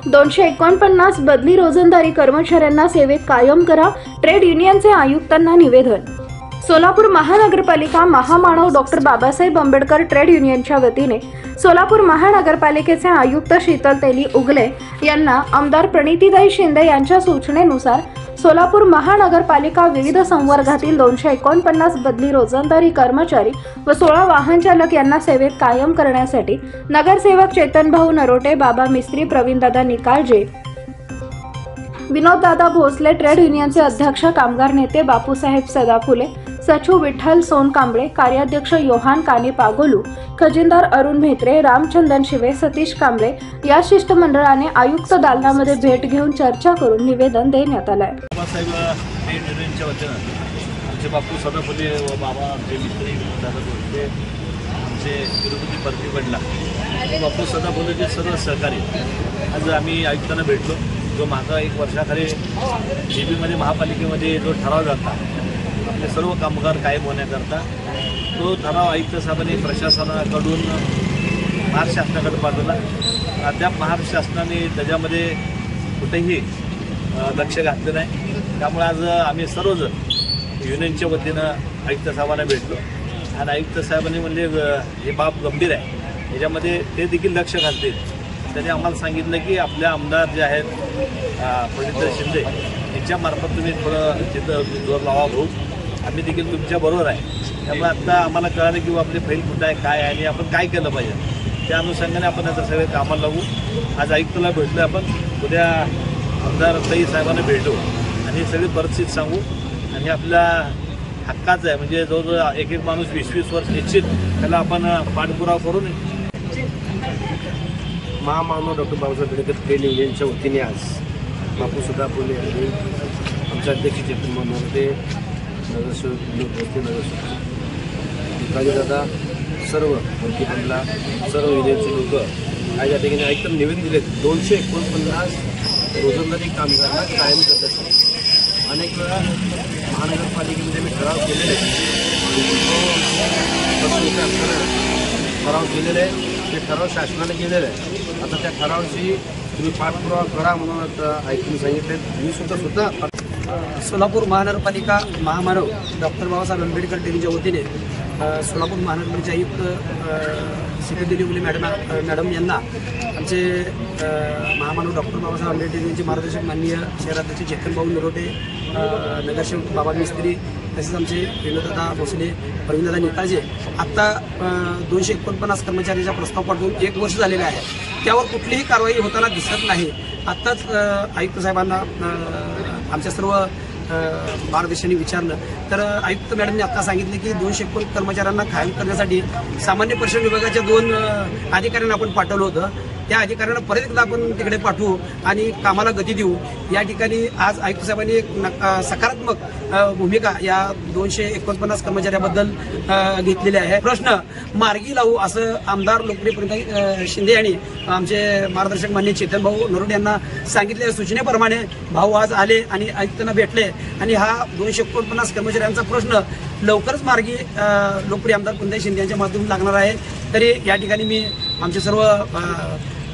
249 बदली रोजंदारी कर्मचाऱ्यांना सेवेत कायम करा, ट्रेड युनियनचे आयुक्तांना निवेदन। सोलापूर महानगरपालिका महामानव डॉक्टर बाबासाहेब आंबेडकर ट्रेड युनियनच्या वतीने सोलापूर महानगरपालिकेचे आयुक्त शीतल तेली उगले यांना आमदार प्रणितीताई शिंदे यांच्या सूचनेनुसार सोलापूर महानगरपालिका विविध संवर्गातील 249 बदली रोजंदारी कर्मचारी व 16 वाहन चालक यांना सेवेत कायम करण्यासाठी नगरसेवक चेतन भाऊ नरोटे, बाबा मिस्त्री, प्रवीणदादा निकाळजे, विनोददादा भोसले, ट्रेड युनियनचे अध्यक्ष, कामगार नेते बापूसाहेब सदाफुले, सचिव विठ्ठल सोनकांबळे, कार्याध्यक्ष योहान काने पागोलू, खजिनदार अरुण म्हेत्रे, रामचंदन शिवे, सतीश कांबळे या शिष्टमंडळाने आयुक्त दालनामध्ये भेट घेऊन चर्चा करून निवेदन देण्यात आले। बाबासाहेब ट्रेड युनियनच्या वतीनं आमचे बापू सदाफुले व बाबा आमचे मिस्त्री दादा भोसले आमचे विरोधी परती पडला बापू सदाफुलेचे सर्व सहकारी आज आम्ही आयुक्तांना भेटलो। जो मागं 1 वर्षाखाली जेबीमध्ये महापालिकेमध्ये जो ठराव झाला आपले सर्व कामगार कायम होण्याकरता तो ठराव आयुक्त साहेबांनी प्रशासनाकडून महाराष्ट्र शासनाकडे पाठवला। अद्याप महाराष्ट्र शासनाने त्याच्यामध्ये कुठेही लक्ष घातलं नाही। त्यामुळे आज आम्ही सर्वजण युनियनच्या वतीनं आयुक्त साहेबांना भेटलो आणि आयुक्त साहेबांनी म्हणजे हे बाब गंभीर आहे, याच्यामध्ये ते देखील लक्ष घालतील। त्यांनी आम्हाला सांगितलं की आपल्या आमदार जे आहेत प्रणितीताई शिंदे यांच्यामार्फत तुम्ही थोडं तिथं जोर लावा भाऊ, आम्ही देखील तुमच्याबरोबर आहे। त्यामुळे आता आम्हाला कळालं की आपली फाईल कुठं आहे, काय आहे आणि आपण काय केलं पाहिजे, त्या अनुषंगाने आपण आता सगळे कामाला लागू। आज आयुक्ताला भेटलो आपण, उद्या आमदार ताई साहेबांना भेटू आणि सगळी परिस्थिती सांगू आणि आपल्या हक्काचं आहे म्हणजे जवळजवळ एक माणूस 20-20 वर्ष निश्चित त्याला आपण पाठपुरावा करून महामानव डॉक्टर बाबासाहेब आंबेडकर ट्रेड युनियनच्या वतीने आज बापू सदाफुले आणि आमचे अध्यक्ष चेतन भाऊ नरोटे, नगरसेवक नगरसेवक दादा, सर्व मंत्री मंडळा, सर्व युनियनचे लोक आज या ठिकाणी आयुक्त निवेदन दिले 249 रोजंदारी कामगारांना कायम करण्यासाठी। अनेक वेळा महानगरपालिकेमध्ये मी ठराव केलेले ठराव केलेले आहे, ते ठराव शासनाने केलेलं आहे। आता त्या ठरावाची तुम्ही पाठपुरावा करा म्हणून आता ऐकून सांगितले। मी स्वतः सोलापूर महानगरपालिका महामानव डॉक्टर बाबासाहेब आंबेडकर टीमच्या वतीने सोलापूर महानगरपालिकेचे आयुक्त शीतल तेली उगले मॅडम यांना आमचे महामानव डॉक्टर बाबासाहेब आंबेडकर टीमचे मार्गदर्शक माननीय शहराध्यक्ष चेतन भाऊ नरोटे, नगरसेवक बाबा मिस्त्री, तसेच आमचे विनोददादा भोसले, प्रवीणदादा निकाळजे आत्ता 249 कर्मचाऱ्यांचा प्रस्ताव पाठवून 1 वर्ष झालेले आहे, त्यावर कुठलीही कारवाई होताना दिसत नाही। आत्ताच आयुक्त साहेबांना आमच्या सर्व मार्गदर्शनाने विचारलं तर आयुक्त मॅडमने आता सांगितले की 249 कर्मचाऱ्यांना कायम करण्यासाठी सामान्य परिषद विभागाच्या 2 अधिकाऱ्यांना आपण पाठवलं होतं। त्या अधिकाऱ्यांना परत एकदा आपण तिकडे पाठवू आणि कामाला गती देऊ। या ठिकाणी आज आयुक्त साहेबांनी एक सकारात्मक भूमिका या 249 कर्मचाऱ्याबद्दल घेतलेली आहे। प्रश्न मार्गी लावू असं आमदार लोकप्रिय प्रणितीताई शिंदे यांनी आमचे मार्गदर्शक माननीय चेतन भाऊ नरोटे यांना सांगितलेल्या सूचनेप्रमाणे भाऊ आज आले आणि आयुक्तांना भेटले आणि हा 249 कर्मचाऱ्यांचा प्रश्न लवकरच मार्गी लोकप्रिय आमदार प्रणितीताई शिंदे यांच्या माध्यमातून लागणार आहे। तरी या ठिकाणी मी आमचे सर्व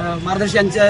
मार्गदर्शकांच्या